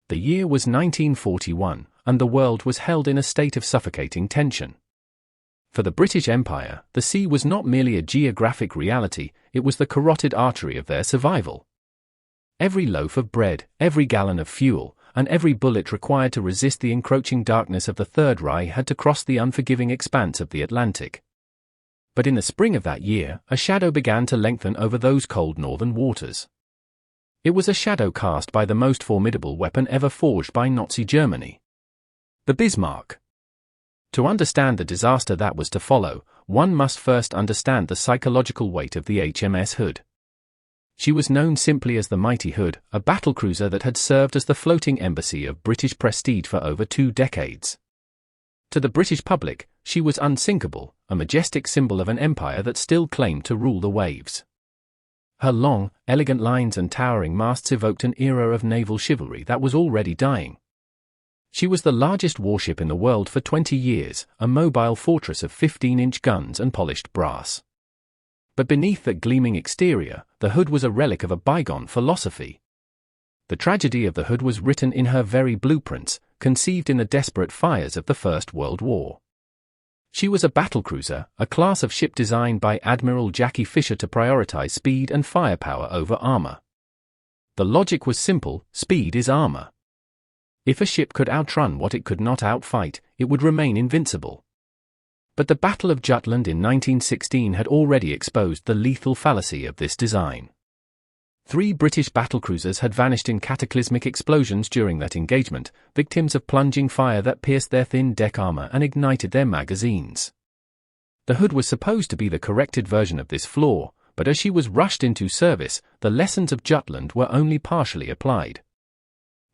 The year was 1941, and the world was held in a state of suffocating tension. For the British Empire, the sea was not merely a geographic reality, it was the carotid artery of their survival. Every loaf of bread, every gallon of fuel, and every bullet required to resist the encroaching darkness of the Third Reich had to cross the unforgiving expanse of the Atlantic. But in the spring of that year, a shadow began to lengthen over those cold northern waters. It was a shadow cast by the most formidable weapon ever forged by Nazi Germany. The Bismarck. To understand the disaster that was to follow, one must first understand the psychological weight of the HMS Hood. She was known simply as the Mighty Hood, a battlecruiser that had served as the floating embassy of British prestige for over 2 decades. To the British public, she was unsinkable, a majestic symbol of an empire that still claimed to rule the waves. Her long, elegant lines and towering masts evoked an era of naval chivalry that was already dying. She was the largest warship in the world for 20 years, a mobile fortress of 15-inch guns and polished brass. But beneath that gleaming exterior, the Hood was a relic of a bygone philosophy. The tragedy of the Hood was written in her very blueprints, conceived in the desperate fires of the First World War. She was a battlecruiser, a class of ship designed by Admiral Jackie Fisher to prioritize speed and firepower over armor. The logic was simple: speed is armor. If a ship could outrun what it could not outfight, it would remain invincible. But the Battle of Jutland in 1916 had already exposed the lethal fallacy of this design. 3 British battlecruisers had vanished in cataclysmic explosions during that engagement, victims of plunging fire that pierced their thin deck armor and ignited their magazines. The Hood was supposed to be the corrected version of this flaw, but as she was rushed into service, the lessons of Jutland were only partially applied.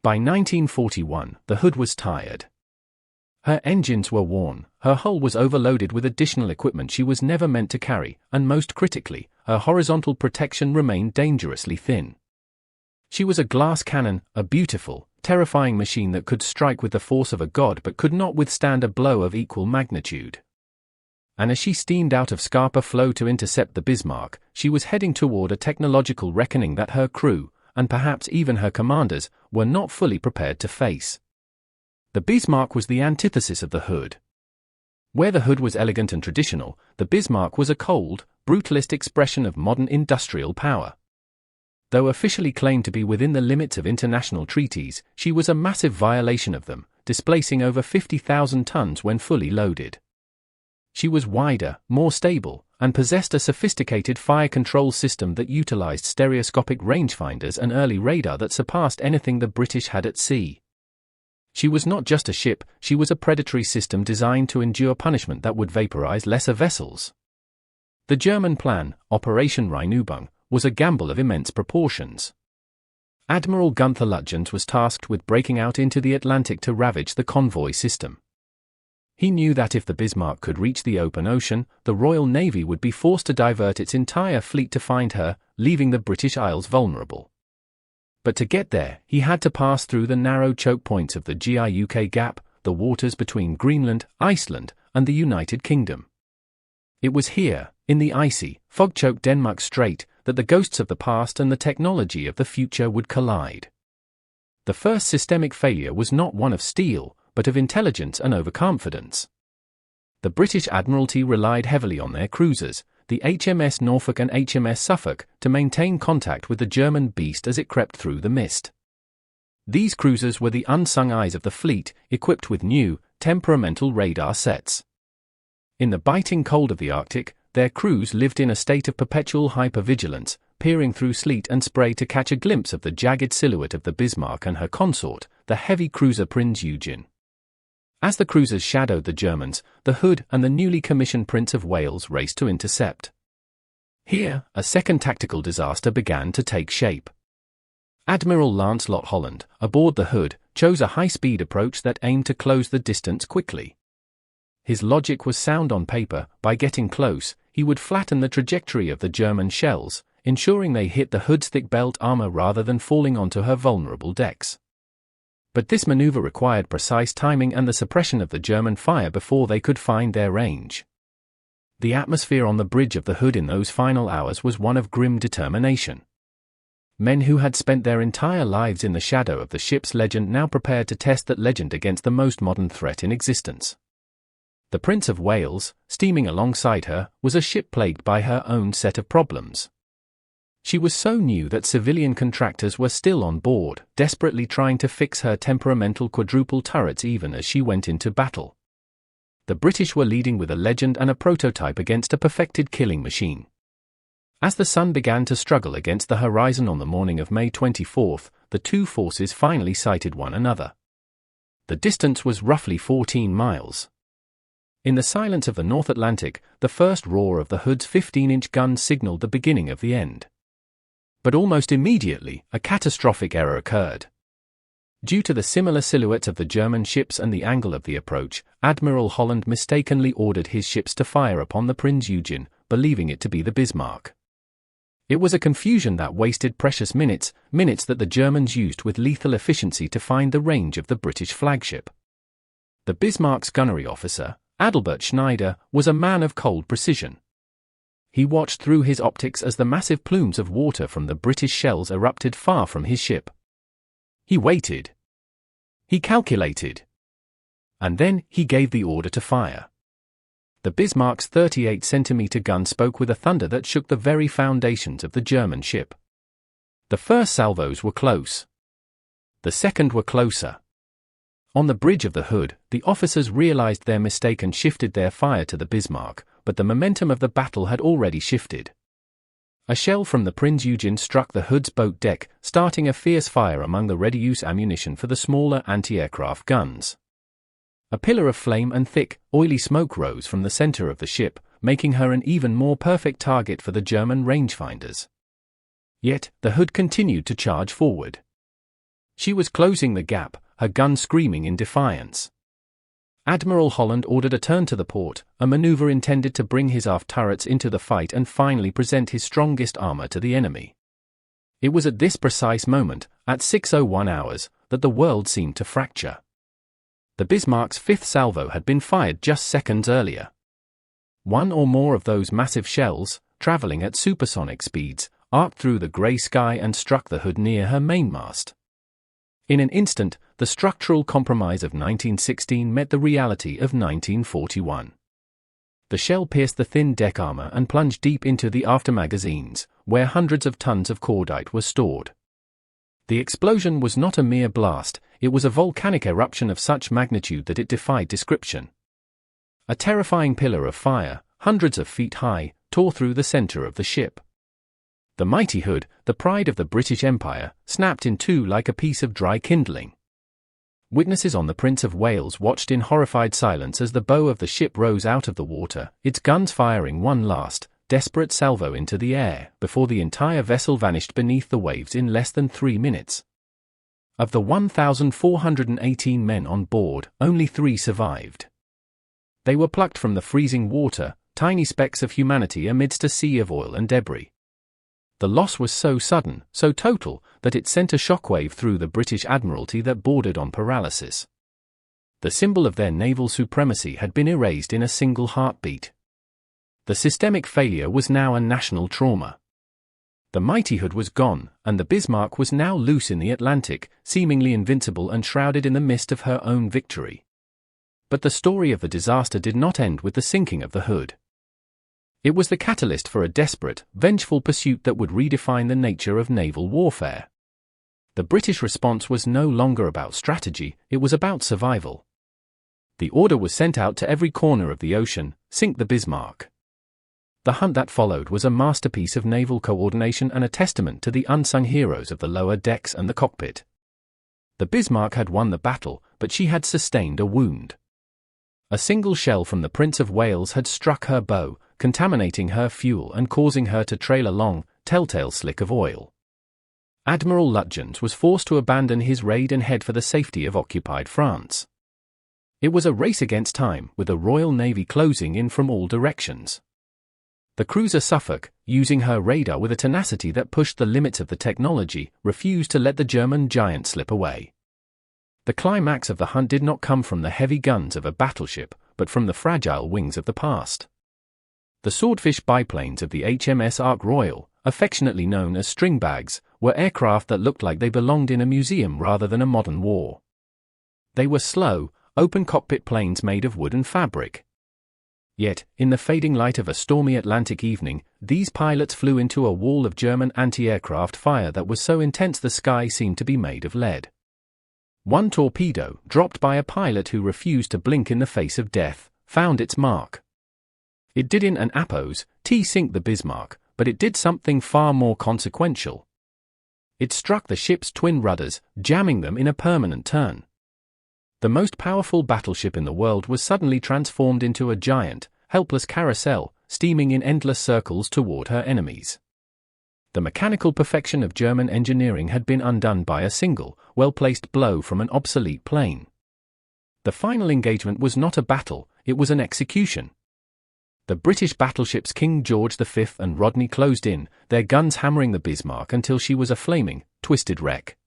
By 1941, the Hood was tired. Her engines were worn, her hull was overloaded with additional equipment she was never meant to carry, and most critically, her horizontal protection remained dangerously thin. She was a glass cannon, a beautiful, terrifying machine that could strike with the force of a god but could not withstand a blow of equal magnitude. And as she steamed out of Scapa Flow to intercept the Bismarck, she was heading toward a technological reckoning that her crew, and perhaps even her commanders, were not fully prepared to face. The Bismarck was the antithesis of the Hood. Where the Hood was elegant and traditional, the Bismarck was a cold, brutalist expression of modern industrial power. Though officially claimed to be within the limits of international treaties, she was a massive violation of them, displacing over 50,000 tons when fully loaded. She was wider, more stable, and possessed a sophisticated fire control system that utilized stereoscopic rangefinders and early radar that surpassed anything the British had at sea. She was not just a ship, she was a predatory system designed to endure punishment that would vaporize lesser vessels. The German plan, Operation Rheinübung, was a gamble of immense proportions. Admiral Gunther Lutjens was tasked with breaking out into the Atlantic to ravage the convoy system. He knew that if the Bismarck could reach the open ocean, the Royal Navy would be forced to divert its entire fleet to find her, leaving the British Isles vulnerable. But to get there, he had to pass through the narrow choke points of the GIUK Gap, the waters between Greenland, Iceland, and the United Kingdom. It was here, in the icy, fog-choked Denmark Strait, that the ghosts of the past and the technology of the future would collide. The first systemic failure was not one of steel, but of intelligence and overconfidence. The British Admiralty relied heavily on their cruisers, the HMS Norfolk and HMS Suffolk, to maintain contact with the German beast as it crept through the mist. These cruisers were the unsung eyes of the fleet, equipped with new, temperamental radar sets. In the biting cold of the Arctic, their crews lived in a state of perpetual hypervigilance, peering through sleet and spray to catch a glimpse of the jagged silhouette of the Bismarck and her consort, the heavy cruiser Prinz Eugen. As the cruisers shadowed the Germans, the Hood and the newly commissioned Prince of Wales raced to intercept. Here, a second tactical disaster began to take shape. Admiral Lancelot Holland, aboard the Hood, chose a high-speed approach that aimed to close the distance quickly. His logic was sound on paper: by getting close, he would flatten the trajectory of the German shells, ensuring they hit the Hood's thick belt armor rather than falling onto her vulnerable decks. But this maneuver required precise timing and the suppression of the German fire before they could find their range. The atmosphere on the bridge of the Hood in those final hours was one of grim determination. Men who had spent their entire lives in the shadow of the ship's legend now prepared to test that legend against the most modern threat in existence. The Prince of Wales, steaming alongside her, was a ship plagued by her own set of problems. She was so new that civilian contractors were still on board, desperately trying to fix her temperamental quadruple turrets even as she went into battle. The British were leading with a legend and a prototype against a perfected killing machine. As the sun began to struggle against the horizon on the morning of May 24, the two forces finally sighted one another. The distance was roughly 14 miles. In the silence of the North Atlantic, the first roar of the Hood's 15-inch gun signaled the beginning of the end. But almost immediately, a catastrophic error occurred. Due to the similar silhouettes of the German ships and the angle of the approach, Admiral Holland mistakenly ordered his ships to fire upon the Prinz Eugen, believing it to be the Bismarck. It was a confusion that wasted precious minutes that the Germans used with lethal efficiency to find the range of the British flagship. The Bismarck's gunnery officer, Adalbert Schneider, was a man of cold precision. He watched through his optics as the massive plumes of water from the British shells erupted far from his ship. He waited. He calculated. And then he gave the order to fire. The Bismarck's 38-centimeter gun spoke with a thunder that shook the very foundations of the German ship. The first salvos were close. The second were closer. On the bridge of the Hood, the officers realized their mistake and shifted their fire to the Bismarck, but the momentum of the battle had already shifted. A shell from the Prinz Eugen struck the Hood's boat deck, starting a fierce fire among the ready-use ammunition for the smaller anti-aircraft guns. A pillar of flame and thick, oily smoke rose from the center of the ship, making her an even more perfect target for the German rangefinders. Yet, the Hood continued to charge forward. She was closing the gap, her gun screaming in defiance. Admiral Holland ordered a turn to the port, a maneuver intended to bring his aft turrets into the fight and finally present his strongest armor to the enemy. It was at this precise moment, at 6:01 hours, that the world seemed to fracture. The Bismarck's fifth salvo had been fired just seconds earlier. One or more of those massive shells, traveling at supersonic speeds, arced through the grey sky and struck the Hood near her mainmast. In an instant, the structural compromise of 1916 met the reality of 1941. The shell pierced the thin deck armor and plunged deep into the aftermagazines, where hundreds of tons of cordite were stored. The explosion was not a mere blast, it was a volcanic eruption of such magnitude that it defied description. A terrifying pillar of fire, hundreds of feet high, tore through the center of the ship. The mighty Hood, the pride of the British Empire, snapped in two like a piece of dry kindling. Witnesses on the Prince of Wales watched in horrified silence as the bow of the ship rose out of the water, its guns firing one last, desperate salvo into the air, before the entire vessel vanished beneath the waves in less than 3 minutes. Of the 1,418 men on board, only 3 survived. They were plucked from the freezing water, tiny specks of humanity amidst a sea of oil and debris. The loss was so sudden, so total, that it sent a shockwave through the British Admiralty that bordered on paralysis. The symbol of their naval supremacy had been erased in a single heartbeat. The systemic failure was now a national trauma. The mighty Hood was gone, and the Bismarck was now loose in the Atlantic, seemingly invincible and shrouded in the mist of her own victory. But the story of the disaster did not end with the sinking of the Hood. It was the catalyst for a desperate, vengeful pursuit that would redefine the nature of naval warfare. The British response was no longer about strategy, it was about survival. The order was sent out to every corner of the ocean: sink the Bismarck. The hunt that followed was a masterpiece of naval coordination and a testament to the unsung heroes of the lower decks and the cockpit. The Bismarck had won the battle, but she had sustained a wound. A single shell from the Prince of Wales had struck her bow, contaminating her fuel and causing her to trail a long, telltale slick of oil. Admiral Lutyens was forced to abandon his raid and head for the safety of occupied France. It was a race against time, with the Royal Navy closing in from all directions. The cruiser Suffolk, using her radar with a tenacity that pushed the limits of the technology, refused to let the German giant slip away. The climax of the hunt did not come from the heavy guns of a battleship, but from the fragile wings of the past. The swordfish biplanes of the HMS Ark Royal, affectionately known as stringbags, were aircraft that looked like they belonged in a museum rather than a modern war. They were slow, open cockpit planes made of wood and fabric. Yet, in the fading light of a stormy Atlantic evening, these pilots flew into a wall of German anti-aircraft fire that was so intense the sky seemed to be made of lead. One torpedo, dropped by a pilot who refused to blink in the face of death, found its mark. It didn't an appos sink the Bismarck, but it did something far more consequential. It struck the ship's twin rudders, jamming them in a permanent turn. The most powerful battleship in the world was suddenly transformed into a giant, helpless carousel, steaming in endless circles toward her enemies. The mechanical perfection of German engineering had been undone by a single, well-placed blow from an obsolete plane. The final engagement was not a battle, it was an execution. The British battleships King George V and Rodney closed in, their guns hammering the Bismarck until she was a flaming, twisted wreck.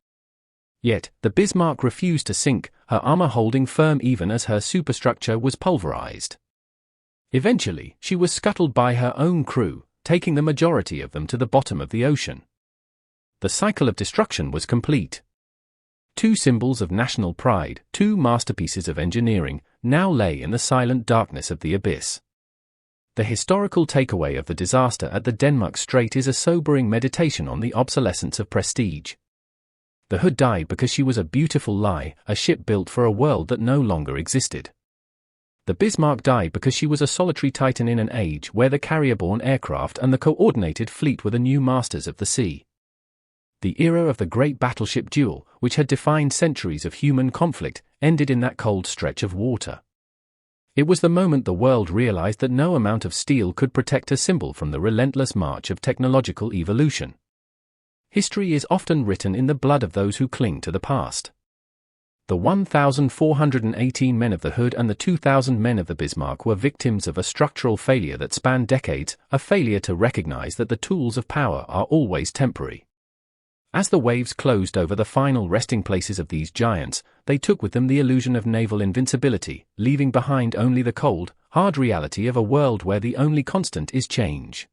Yet, the Bismarck refused to sink, her armor holding firm even as her superstructure was pulverized. Eventually, she was scuttled by her own crew, taking the majority of them to the bottom of the ocean. The cycle of destruction was complete. Two symbols of national pride, two masterpieces of engineering, now lay in the silent darkness of the abyss. The historical takeaway of the disaster at the Denmark Strait is a sobering meditation on the obsolescence of prestige. The Hood died because she was a beautiful lie, a ship built for a world that no longer existed. The Bismarck died because she was a solitary titan in an age where the carrier-borne aircraft and the coordinated fleet were the new masters of the sea. The era of the great battleship duel, which had defined centuries of human conflict, ended in that cold stretch of water. It was the moment the world realized that no amount of steel could protect a symbol from the relentless march of technological evolution. History is often written in the blood of those who cling to the past. The 1,418 men of the Hood and the 2,000 men of the Bismarck were victims of a structural failure that spanned decades, a failure to recognize that the tools of power are always temporary. As the waves closed over the final resting places of these giants, they took with them the illusion of naval invincibility, leaving behind only the cold, hard reality of a world where the only constant is change.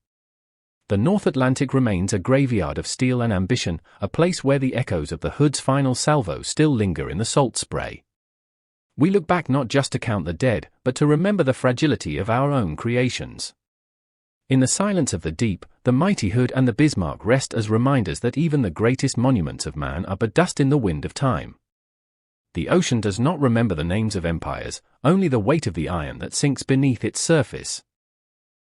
The North Atlantic remains a graveyard of steel and ambition, a place where the echoes of the Hood's final salvo still linger in the salt spray. We look back not just to count the dead, but to remember the fragility of our own creations. In the silence of the deep, the mighty Hood and the Bismarck rest as reminders that even the greatest monuments of man are but dust in the wind of time. The ocean does not remember the names of empires, only the weight of the iron that sinks beneath its surface.